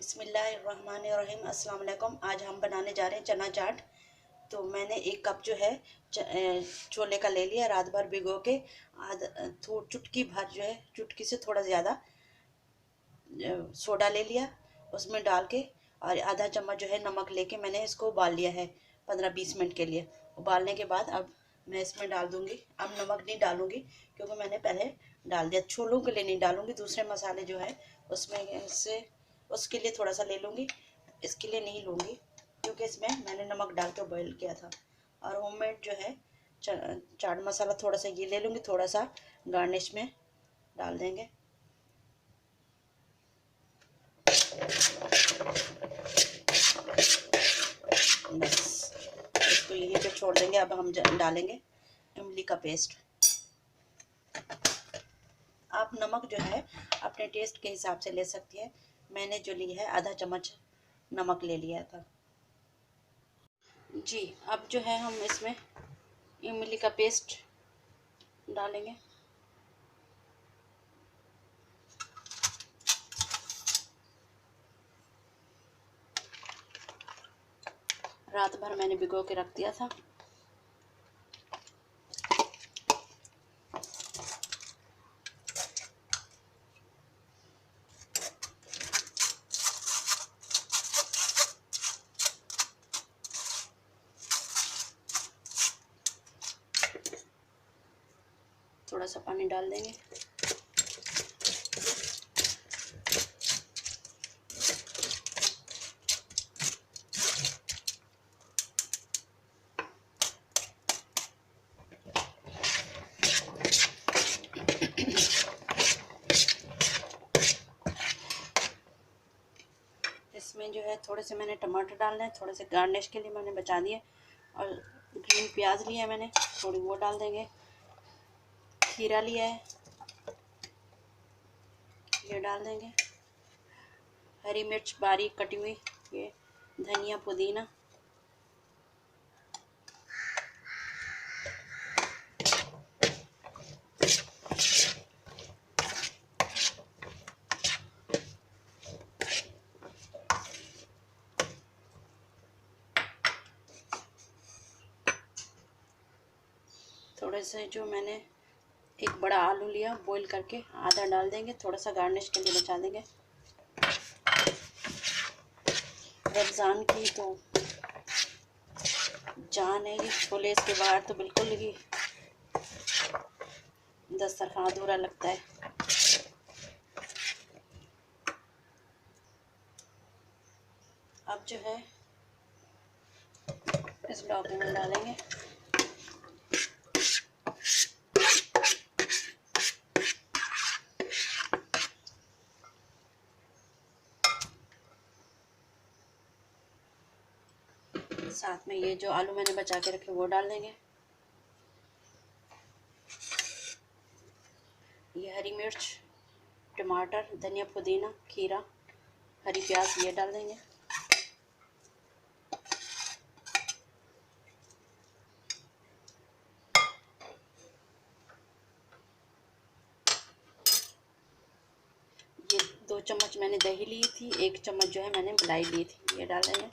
बिस्मिल्लाहिर्रहमानिर्रहीम। अस्सलाम वालेकुम। आज हम बनाने जा रहे हैं चना चाट। तो मैंने 1 कप जो है छोले का ले लिया, रात भर भिगो के। चुटकी भर जो है, चुटकी से थोड़ा ज़्यादा सोडा ले लिया, उसमें डाल के, और आधा चम्मच जो है नमक लेके मैंने इसको उबाल लिया है 15-20 मिनट के लिए। उबालने के बाद अब मैं इसमें डाल दूंगी। अब नमक नहीं डालूंगी क्योंकि मैंने पहले डाल दिया। छोलों के लिए नहीं डालूंगी, दूसरे मसाले जो है उसमें से उसके लिए थोड़ा सा ले लूँगी, इसके लिए नहीं लूँगी क्योंकि इसमें मैंने नमक डाल के बॉईल किया था। और होममेड जो है चाट मसाला थोड़ा सा ये ले लूँगी, थोड़ा सा गार्निश में डाल देंगे। बस इसको यहीं पे छोड़ देंगे। अब हम डालेंगे इमली का पेस्ट। आप नमक जो है अपने टेस्ट के हिसाब से ले सकती है। मैंने जो ली है आधा चम्मच नमक ले लिया था जी। अब जो है हम इसमें इमली का पेस्ट डालेंगे। रात भर मैंने भिगो के रख दिया था। थोड़ा सा पानी डाल देंगे। इसमें जो है थोड़े से मैंने टमाटर डालने हैं, थोड़े से गार्निश के लिए मैंने बचा दिए। और ग्रीन प्याज लिया है मैंने, थोड़ी वो डाल देंगे। खीरा लिया है, ये डाल देंगे। हरी मिर्च बारीक कटी हुई, ये धनिया पुदीना, थोड़े से जो मैंने एक बड़ा आलू लिया बॉईल करके आधा डाल देंगे, थोड़ा सा गार्निश के लिए बचा देंगे। रमज़ान की तो जान है ये छोले, इसके बाहर तो बिल्कुल ही दस्तरखान अधूरा लगता है। अब जो है इस डॉगे में डालेंगे। साथ में ये जो आलू मैंने बचा के रखे वो डाल देंगे। ये हरी मिर्च, टमाटर, धनिया पुदीना, खीरा, हरी प्याज ये डाल देंगे। ये 2 चम्मच मैंने दही ली थी, 1 चम्मच जो है मैंने मलाई ली थी, ये डाल देंगे।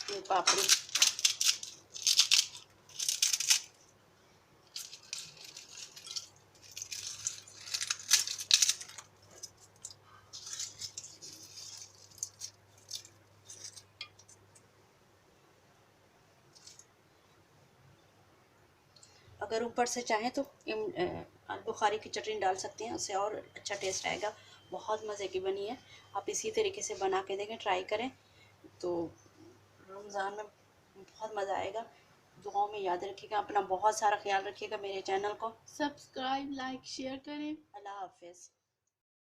ये पापड़ी, अगर ऊपर से चाहें तो बुखारी की चटनी डाल सकते हैं, उससे और अच्छा टेस्ट आएगा। बहुत मज़े की बनी है। आप इसी तरीके से बना के देखें, ट्राई करें तो रमज़ान में बहुत मज़ा आएगा। दुआओं में याद रखिएगा, अपना बहुत सारा ख्याल रखिएगा। मेरे चैनल को सब्सक्राइब, लाइक, शेयर करें। अल्लाह हाफिज़।